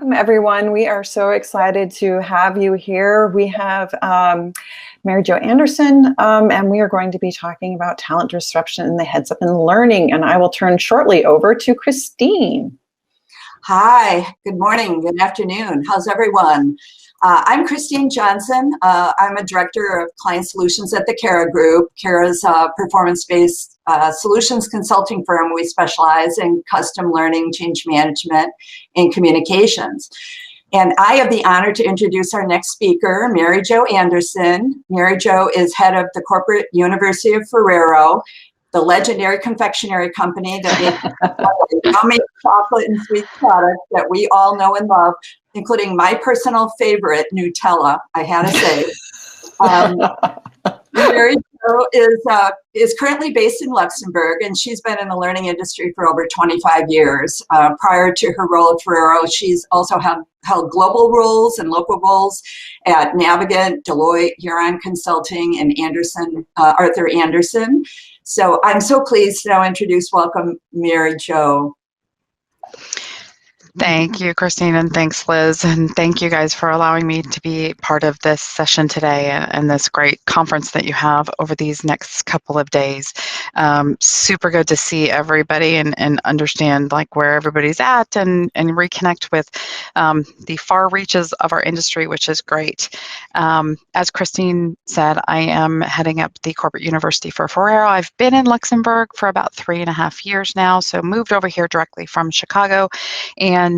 Welcome, everyone. We are so excited to have you here. We have Mary Jo Anderson, and we are going to be talking about talent disruption in the Heads Up in Learning. And I will turn shortly over to Christine. Hi, good morning, good afternoon. How's everyone? I'm Christine Johnson. I'm a director of client solutions at the Kara Group. Kara's a performance-based solutions consulting firm. We specialize in custom learning, change management, and communications. And I have the honor to introduce our next speaker, Mary Jo Anderson. Mary Jo is head of the corporate University of Ferrero, the legendary confectionery company that makes yummy chocolate and sweet products that we all know and love, including my personal favorite, Nutella, I had to say. Mary Jo is currently based in Luxembourg, and she's been in the learning industry for over 25 years. Prior to her role at Ferrero, she's also held global roles and local roles at Navigant, Deloitte, Huron Consulting, and Arthur Andersen. So I'm so pleased to now welcome Mary Jo. Thank you, Christine, and thanks, Liz, and thank you guys for allowing me to be part of this session today and this great conference that you have over these next couple of days. Super good to see everybody and understand like where everybody's at and reconnect with the far reaches of our industry, which is great. As Christine said, I am heading up the Corporate University for Ferrero. I've been in Luxembourg for about 3.5 years now, so moved over here directly from Chicago, and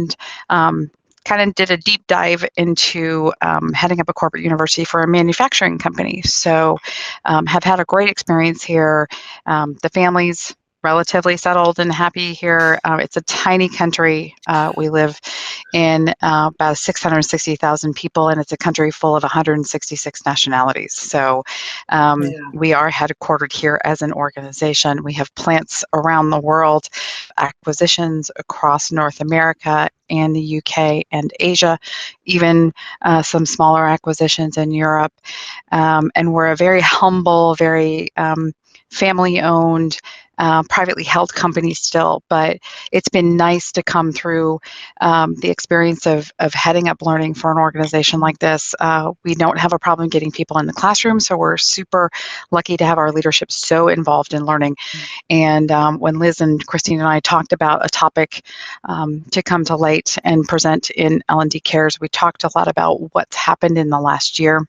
kind of did a deep dive into heading up a corporate university for a manufacturing company. So have had a great experience here. The family's relatively settled and happy here. It's a tiny country. We live in about 660,000 people, and it's a country full of 166 nationalities. So we are headquartered here as an organization. We have plants around the world, acquisitions across North America and the UK and Asia, even some smaller acquisitions in Europe. And we're a very humble, very family-owned, privately held company still, but it's been nice to come through the experience of heading up learning for an organization like this. We don't have a problem getting people in the classroom, so we're super lucky to have our leadership so involved in learning. And when Liz and Christine and I talked about a topic to come to light and present in L&D Cares, we talked a lot about what's happened in the last year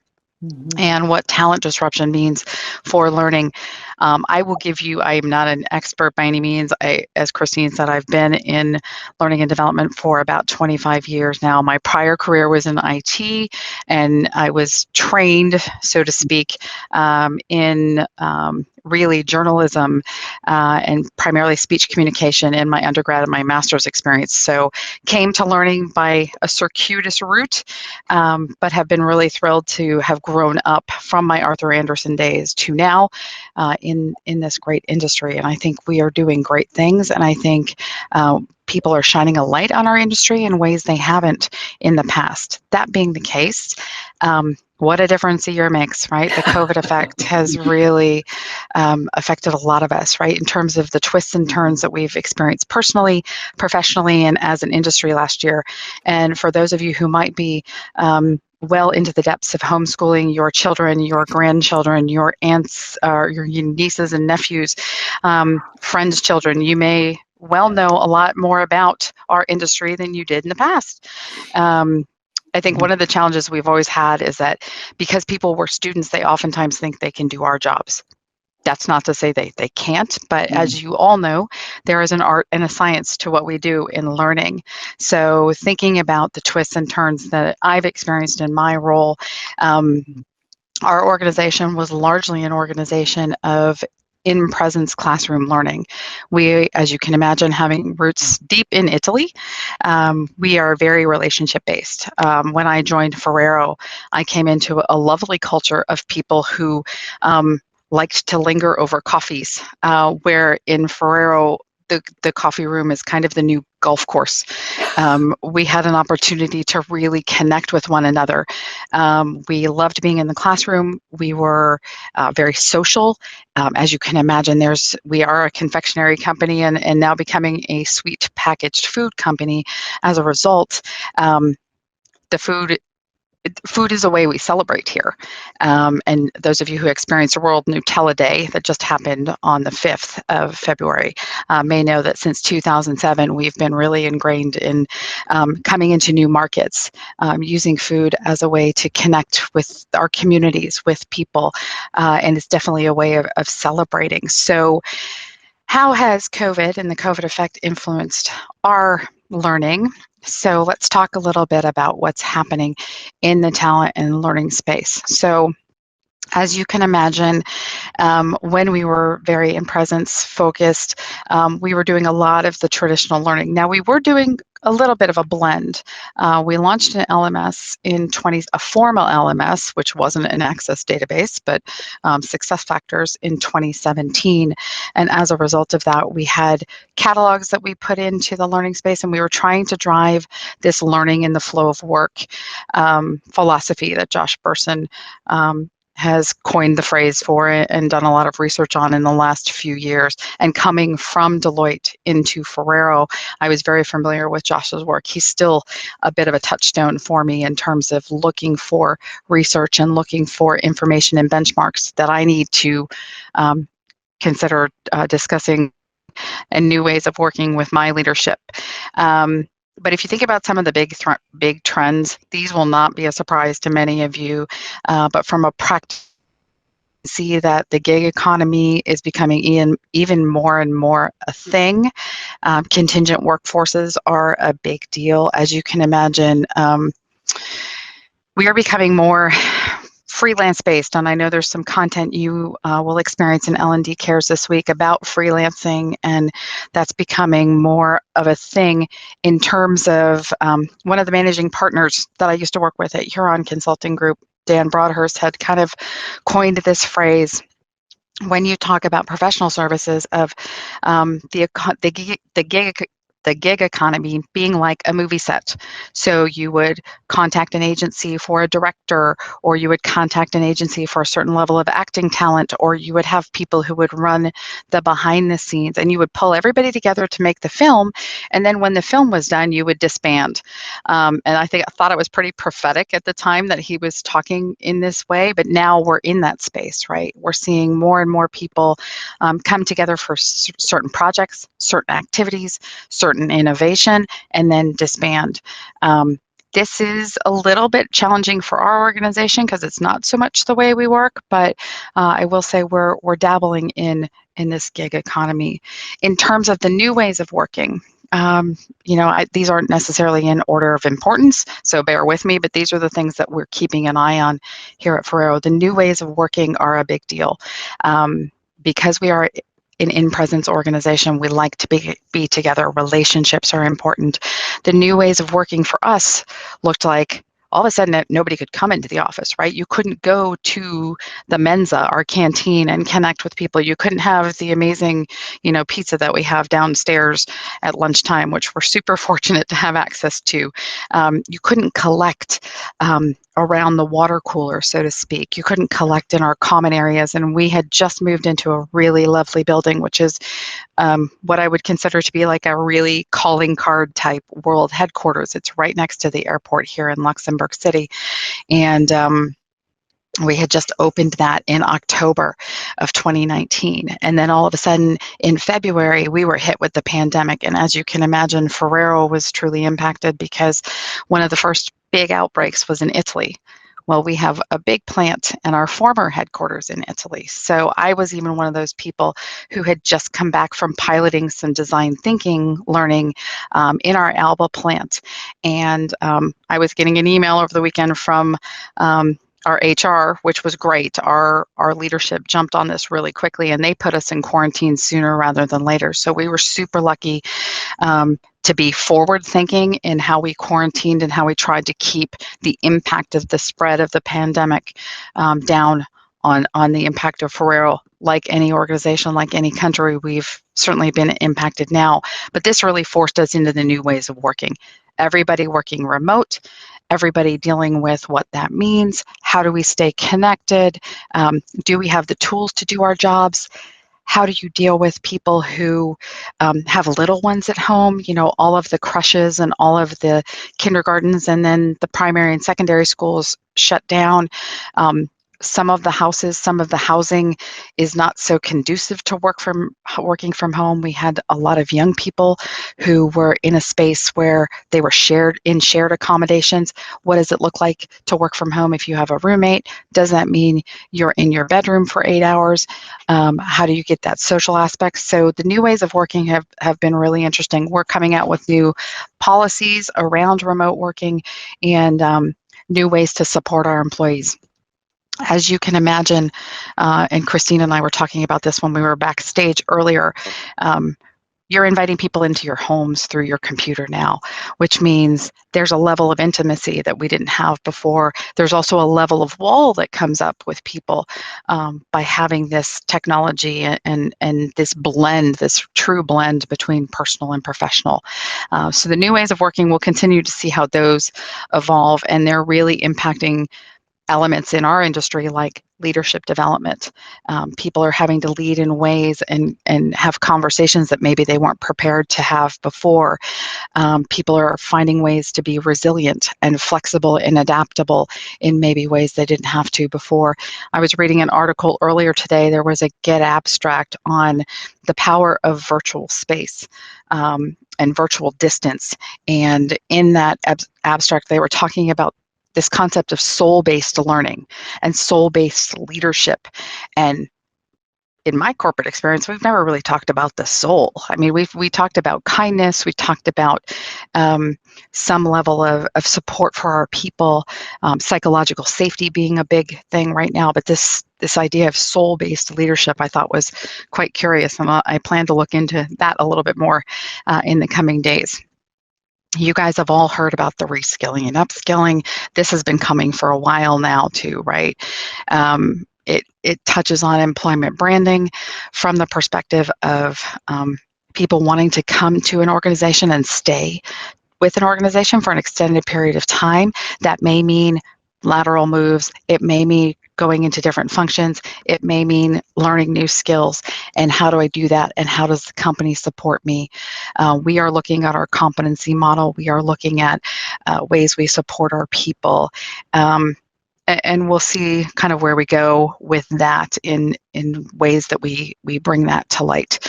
and what talent disruption means for learning. I will give you, I am not an expert by any means. As Christine said, I've been in learning and development for about 25 years now. My prior career was in IT, and I was trained, so to speak, in really journalism and primarily speech communication in my undergrad and my master's experience. So came to learning by a circuitous route, but have been really thrilled to have grown up from my Arthur Andersen days to now in this great industry. And I think we are doing great things, and I think people are shining a light on our industry in ways they haven't in the past. That being the case, what a difference a year makes, right? The COVID effect has really affected a lot of us, right? In terms of the twists and turns that we've experienced personally, professionally, and as an industry last year. And for those of you who might be well into the depths of homeschooling your children, your grandchildren, your aunts, your nieces and nephews, friends' children, you may well know a lot more about our industry than you did in the past. I think one of the challenges we've always had is that because people were students, they oftentimes think they can do our jobs. That's not to say they can't, but as you all know, there is an art and a science to what we do in learning. So thinking about the twists and turns that I've experienced in my role, our organization was largely an organization of in-presence classroom learning. We, as you can imagine, having roots deep in Italy, we are very relationship-based. When I joined Ferrero, I came into a lovely culture of people who liked to linger over coffees, where in Ferrero, the coffee room is kind of the new golf course. We had an opportunity to really connect with one another. We loved being in the classroom. We were very social. As you can imagine, we are a confectionery company and now becoming a sweet packaged food company as a result. The food is a way we celebrate here. And those of you who experienced World Nutella Day that just happened on the 5th of February may know that since 2007, we've been really ingrained in coming into new markets, using food as a way to connect with our communities, with people, and it's definitely a way of celebrating. So how has COVID and the COVID effect influenced our learning? So let's talk a little bit about what's happening in the talent and learning space. So as you can imagine, when we were very in presence focused, we were doing a lot of the traditional learning. Now we were doing a little bit of a blend. We launched an LMS a formal LMS, which wasn't an Access database, but SuccessFactors in 2017. And as a result of that, we had catalogs that we put into the learning space, and we were trying to drive this learning in the flow of work philosophy that Josh Bersin has coined the phrase for it and done a lot of research on in the last few years. And coming from Deloitte into Ferrero, I was very familiar with Josh's work. He's still a bit of a touchstone for me in terms of looking for research and looking for information and benchmarks that I need to consider discussing and new ways of working with my leadership. But if you think about some of the big trends, these will not be a surprise to many of you. But from a practice, see that the gig economy is becoming even more and more a thing. Contingent workforces are a big deal. As you can imagine, we are becoming more freelance based, and I know there's some content you will experience in L&D Cares this week about freelancing, and that's becoming more of a thing in terms of one of the managing partners that I used to work with at Huron Consulting Group, Dan Broadhurst, had kind of coined this phrase when you talk about professional services of the gig economy being like a movie set. So you would contact an agency for a director, or you would contact an agency for a certain level of acting talent, or you would have people who would run the behind the scenes, and you would pull everybody together to make the film. And then when the film was done, you would disband. And I thought it was pretty prophetic at the time that he was talking in this way, but now we're in that space, right? We're seeing more and more people come together for certain projects, certain activities, certain innovation, and then disband. This is a little bit challenging for our organization because it's not so much the way we work, but I will say we're dabbling in this gig economy. In terms of the new ways of working, these aren't necessarily in order of importance, so bear with me, but these are the things that we're keeping an eye on here at Ferrero. The new ways of working are a big deal. Because we are an in-presence organization, we like to be together. Relationships are important. The new ways of working for us looked like all of a sudden nobody could come into the office, right? You couldn't go to the Mensa, our canteen, and connect with people. You couldn't have the amazing, pizza that we have downstairs at lunchtime, which we're super fortunate to have access to. You couldn't collect around the water cooler, so to speak. You couldn't collect in our common areas, and we had just moved into a really lovely building, which is what I would consider to be like a really calling card type world headquarters. It's right next to the airport here in Luxembourg City, and we had just opened that in October of 2019. And then all of a sudden in February, we were hit with the pandemic. And as you can imagine, Ferrero was truly impacted because one of the first big outbreaks was in Italy. Well, we have a big plant and our former headquarters in Italy. So I was even one of those people who had just come back from piloting some design thinking learning in our Alba plant. And I was getting an email over the weekend from our HR, which was great. Our leadership jumped on this really quickly, and they put us in quarantine sooner rather than later. So we were super lucky to be forward thinking in how we quarantined and how we tried to keep the impact of the spread of the pandemic down on the impact of for real. Like any organization, like any country, we've certainly been impacted now. But this really forced us into the new ways of working. Everybody working remote, everybody dealing with what that means. How do we stay connected? Do we have the tools to do our jobs? How do you deal with people who have little ones at home? You know, all of the crushes and all of the kindergartens, and then the primary and secondary schools shut down. Some of the houses, some of the housing is not so conducive to working from home. We had a lot of young people who were in a space where they were shared accommodations. What does it look like to work from home if you have a roommate? Does that mean you're in your bedroom for 8 hours? How do you get that social aspect? So the new ways of working have been really interesting. We're coming out with new policies around remote working and new ways to support our employees. As you can imagine, and Christine and I were talking about this when we were backstage earlier, you're inviting people into your homes through your computer now, which means there's a level of intimacy that we didn't have before. There's also a level of wall that comes up with people by having this technology and this blend, this true blend between personal and professional. So the new ways of working, we'll continue to see how those evolve, and they're really impacting elements in our industry like leadership development. People are having to lead in ways and have conversations that maybe they weren't prepared to have before. People are finding ways to be resilient and flexible and adaptable in maybe ways they didn't have to before. I was reading an article earlier today. There was a Get abstract on the power of virtual space and virtual distance. And in that abstract, they were talking about this concept of soul-based learning and soul-based leadership. And in my corporate experience, we've never really talked about the soul. I mean, we talked about kindness, we talked about some level of support for our people, psychological safety being a big thing right now. But this idea of soul-based leadership, I thought was quite curious, and I plan to look into that a little bit more in the coming days. You guys have all heard about the reskilling and upskilling. This has been coming for a while now too, right? It touches on employment branding from the perspective of people wanting to come to an organization and stay with an organization for an extended period of time. That may mean lateral moves. It may mean going into different functions. It may mean learning new skills. And how do I do that? And how does the company support me? We are looking at our competency model. We are looking at ways we support our people. And we'll see kind of where we go with that in ways that we bring that to light.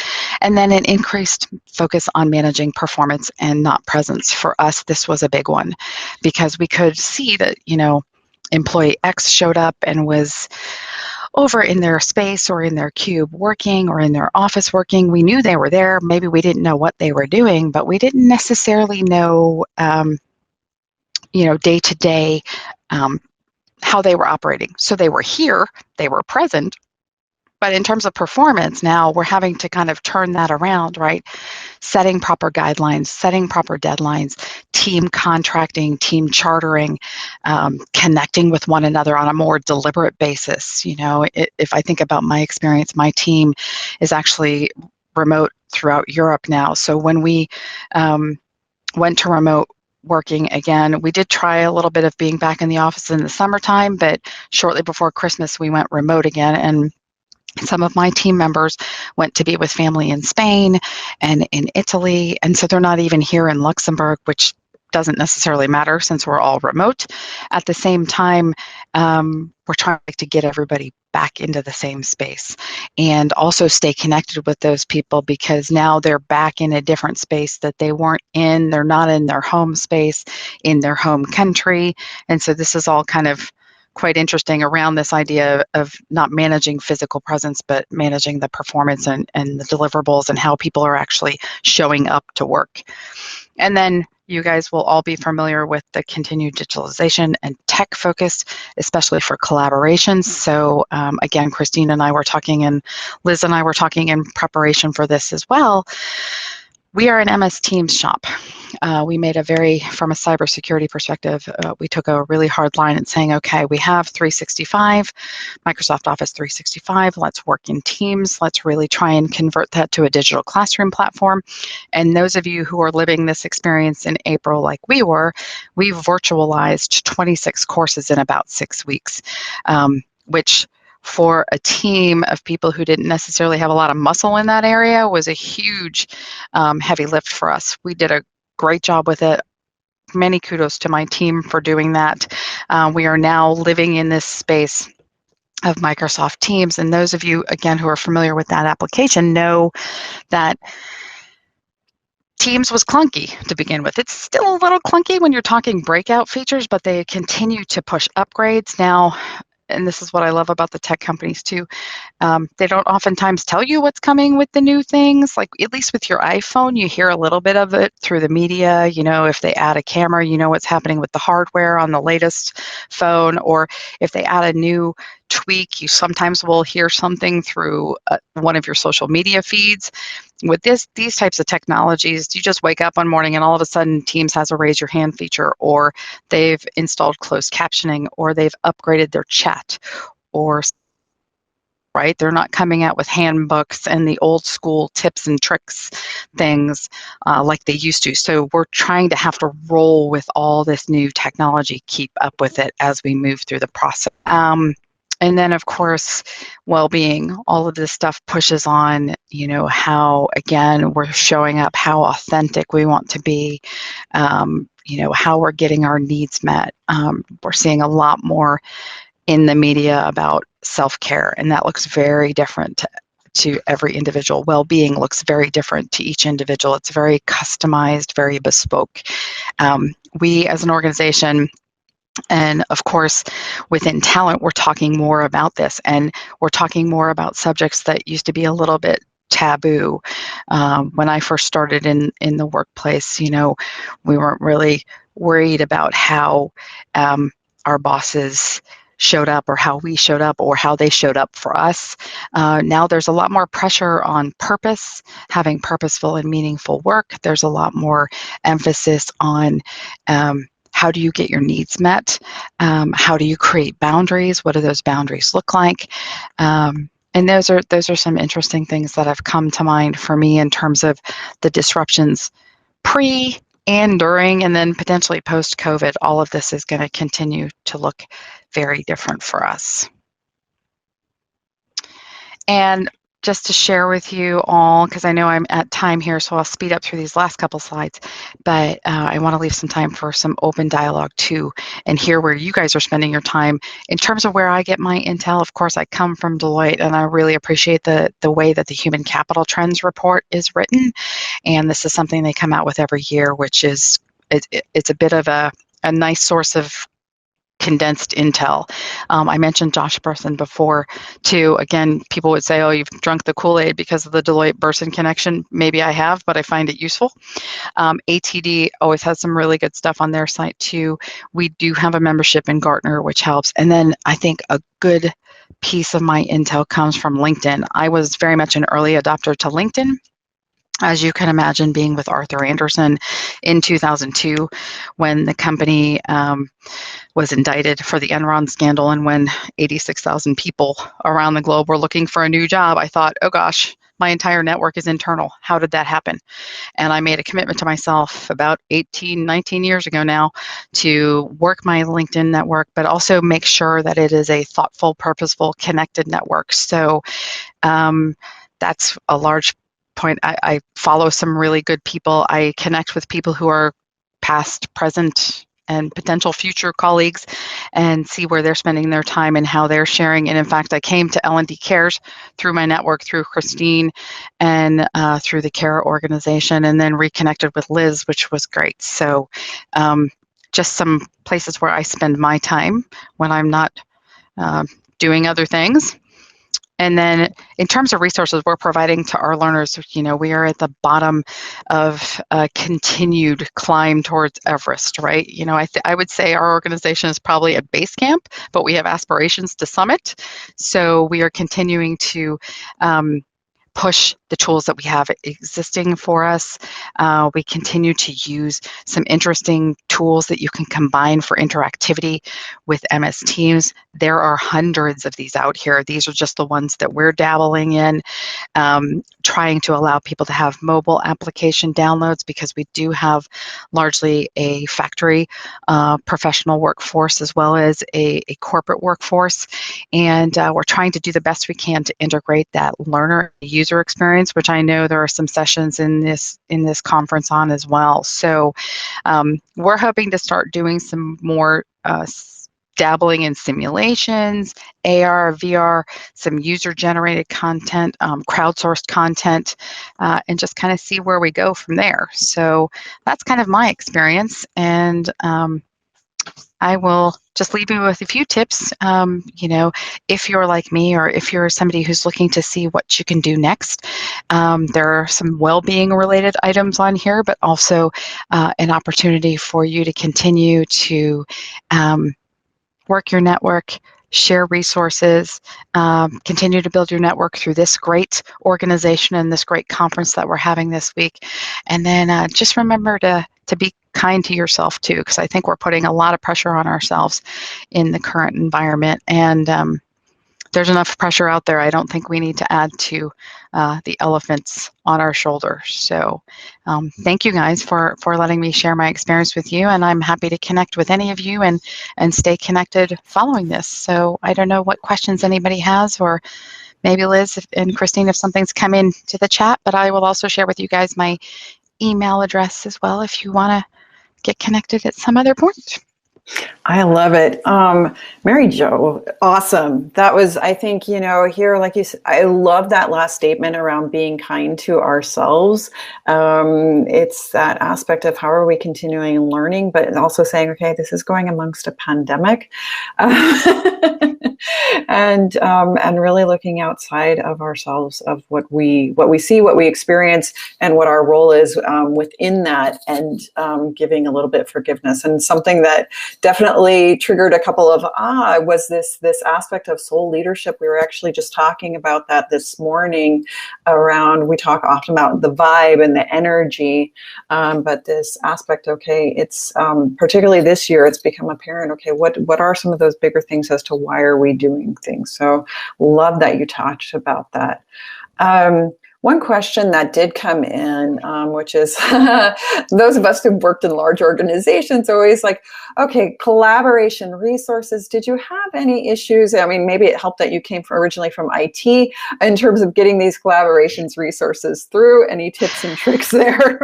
And then an increased focus on managing performance and not presence. For us, this was a big one because we could see that, employee X showed up and was over in their space or in their cube working or in their office working. We knew they were there. Maybe we didn't know what they were doing, but we didn't necessarily know, day to day how they were operating. So they were here, they were present, but in terms of performance, now we're having to kind of turn that around, right? Setting proper guidelines, setting proper deadlines, team contracting, team chartering, connecting with one another on a more deliberate basis. If I think about my experience, my team is actually remote throughout Europe now. So when we went to remote working again, we did try a little bit of being back in the office in the summertime, but shortly before Christmas, we went remote again. And some of my team members went to be with family in Spain and in Italy, and so they're not even here in Luxembourg, which doesn't necessarily matter since we're all remote. At the same time, we're trying to get everybody back into the same space and also stay connected with those people because now they're back in a different space that they weren't in. They're not in their home space, in their home country. And so this is all kind of quite interesting around this idea of not managing physical presence, but managing the performance and the deliverables and how people are actually showing up to work. And then you guys will all be familiar with the continued digitalization and tech focus, especially for collaborations. So again, Christine and I were talking, and Liz and I were talking in preparation for this as well. We are an MS Teams shop. We made from a cybersecurity perspective, we took a really hard line in saying, okay, we have 365, Microsoft Office 365, let's work in Teams, let's really try and convert that to a digital classroom platform. And those of you who are living this experience in April like we virtualized 26 courses in about 6 weeks, which for a team of people who didn't necessarily have a lot of muscle in that area was a huge heavy lift for us. We did a great job with it. Many kudos to my team for doing that. We are now living in this space of Microsoft Teams, and those of you, again, who are familiar with that application know that Teams was clunky to begin with. It's still a little clunky when you're talking breakout features, but they continue to push upgrades now. And this is what I love about the tech companies too. They don't oftentimes tell you what's coming with the new things. Like at least with your iPhone, you hear a little bit of it through the media. You know, if they add a camera, you know what's happening with the hardware on the latest phone. Or if they add a new tweak, you sometimes will hear something through one of your social media feeds. With these types of technologies, you just wake up one morning and all of a sudden Teams has a raise your hand feature, or they've installed closed captioning, or they've upgraded their chat, or right, they're not coming out with handbooks and the old school tips and tricks things like they used to. So we're trying to have to roll with all this new technology, keep up with it as we move through the process. And then, of course, well-being, all of this stuff pushes on, you know, how, again, we're showing up, how authentic we want to be, you know, how we're getting our needs met. We're seeing a lot more in the media about self-care, and that looks very different to every individual. Well-being looks very different to each individual. It's very customized, very bespoke. We, as an organization, and of course, within talent, we're talking more about this, and we're talking more about subjects that used to be a little bit taboo. When I first started in the workplace, you know, we weren't really worried about how our bosses showed up, or how we showed up, or how they showed up for us. Now there's a lot more pressure on purpose, having purposeful and meaningful work. There's a lot more emphasis on how do you get your needs met? How do you create boundaries? What do those boundaries look like? And those are some interesting things that have come to mind for me in terms of the disruptions pre and during, and then potentially post-COVID. All of this is going to continue to look very different for us. And just to share with you all, because I know I'm at time here, so I'll speed up through these last couple slides, but I want to leave some time for some open dialogue too, and hear where you guys are spending your time. In terms of where I get my intel, of course, I come from Deloitte, and I really appreciate the way that the Human Capital Trends report is written, and this is something they come out with every year, which is, it's a bit of a nice source of condensed intel. I mentioned Josh Burson before too. Again, people would say, oh, you've drunk the Kool-Aid because of the Deloitte Burson connection. Maybe I have, but I find it useful. ATD always has some really good stuff on their site too. We do have a membership in Gartner, which helps. And then I think a good piece of my intel comes from LinkedIn. I was very much an early adopter to LinkedIn. As you can imagine, being with Arthur Andersen in 2002, when the company was indicted for the Enron scandal, and when 86,000 people around the globe were looking for a new job, I thought, oh gosh, my entire network is internal. How did that happen? And I made a commitment to myself about 18, 19 years ago now to work my LinkedIn network, but also make sure that it is a thoughtful, purposeful, connected network. So that's a large point. I follow some really good people. I connect with people who are past, present, and potential future colleagues, and see where they're spending their time and how they're sharing. And in fact, I came to L&D Cares through my network, through Christine, and through the CARE organization, and then reconnected with Liz, which was great. So just some places where I spend my time when I'm not doing other things. And then in terms of resources we're providing to our learners, you know, we are at the bottom of a continued climb towards Everest, right? You know, I would say our organization is probably at base camp, but we have aspirations to summit. So we are continuing to push the tools that we have existing for us. We continue to use some interesting tools that you can combine for interactivity with MS Teams. There are hundreds of these out here. These are just the ones that we're dabbling in, trying to allow people to have mobile application downloads, because we do have largely a factory professional workforce as well as a corporate workforce. And we're trying to do the best we can to integrate that learner user experience, which I know there are some sessions in this conference on as well. So we're hoping to start doing some more dabbling in simulations, AR, VR, some user-generated content, crowdsourced content, and just kind of see where we go from there. So that's kind of my experience, and I will just leave you with a few tips. If you're like me, or if you're somebody who's looking to see what you can do next, there are some well-being related items on here, but also an opportunity for you to continue to work your network, share resources, continue to build your network through this great organization and this great conference that we're having this week. And then just remember to be kind to yourself too, because I think we're putting a lot of pressure on ourselves in the current environment. And there's enough pressure out there. I don't think we need to add to the elephants on our shoulders. So thank you guys for letting me share my experience with you, and I'm happy to connect with any of you and stay connected following this. So I don't know what questions anybody has, or maybe Liz and Christine, if something's come into the chat, but I will also share with you guys my email address as well if you want to get connected at some other point. I love it. Mary Jo, awesome. That was, I think, here, like you said, I love that last statement around being kind to ourselves. It's that aspect of how are we continuing learning, but also saying, okay, this is going amongst a pandemic. And really looking outside of ourselves, of what we see, what we experience, and what our role is within that, and giving a little bit of forgiveness. And something that definitely triggered a couple of was this aspect of soul leadership. We were actually just talking about that this morning. We talk often about the vibe and the energy, but this aspect, okay, it's particularly this year, it's become apparent. Okay, what are some of those bigger things as to why are we doing things? So love that you talked about that. One question that did come in, which is those of us who've worked in large organizations always like, okay, collaboration, resources. Did you have any issues? I mean, maybe it helped that you came originally from IT in terms of getting these collaborations resources through. Any tips and tricks there?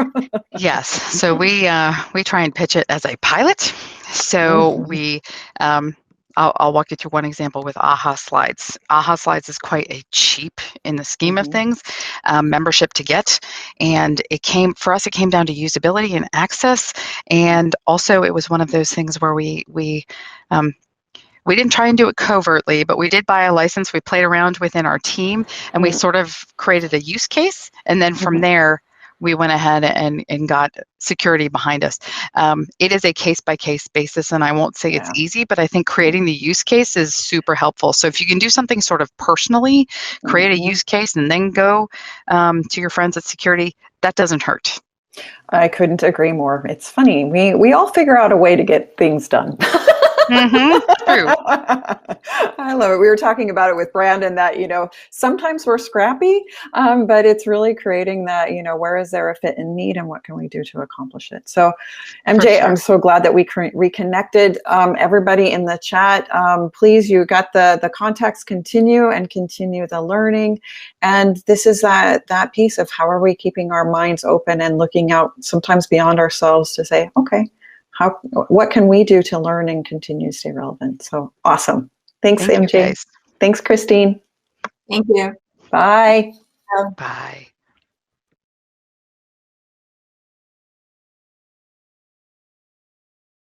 Yes. So we try and pitch it as a pilot. So we I'll walk you through one example with AHA Slides. AHA Slides is quite a cheap, in the scheme of things, membership to get. And it came down to usability and access. And also it was one of those things where we didn't try and do it covertly, but we did buy a license. We played around within our team, and we sort of created a use case. And then from there, we went ahead and got security behind us. It is a case-by-case basis, and I won't say it's easy, but I think creating the use case is super helpful. So if you can do something sort of personally, create a use case, and then go to your friends at security, that doesn't hurt. I couldn't agree more. It's funny. We all figure out a way to get things done. True. I love it. We were talking about it with Brandon that, sometimes we're scrappy, but it's really creating that, where is there a fit and need, and what can we do to accomplish it? So MJ, sure. I'm so glad that we reconnected. Everybody in the chat, please, you got the contacts, continue the learning. And this is that piece of how are we keeping our minds open and looking out sometimes beyond ourselves to say, okay, what can we do to learn and continue to stay relevant? So awesome. Thanks, MJ. Thanks, Christine. Thank you. Bye. Bye.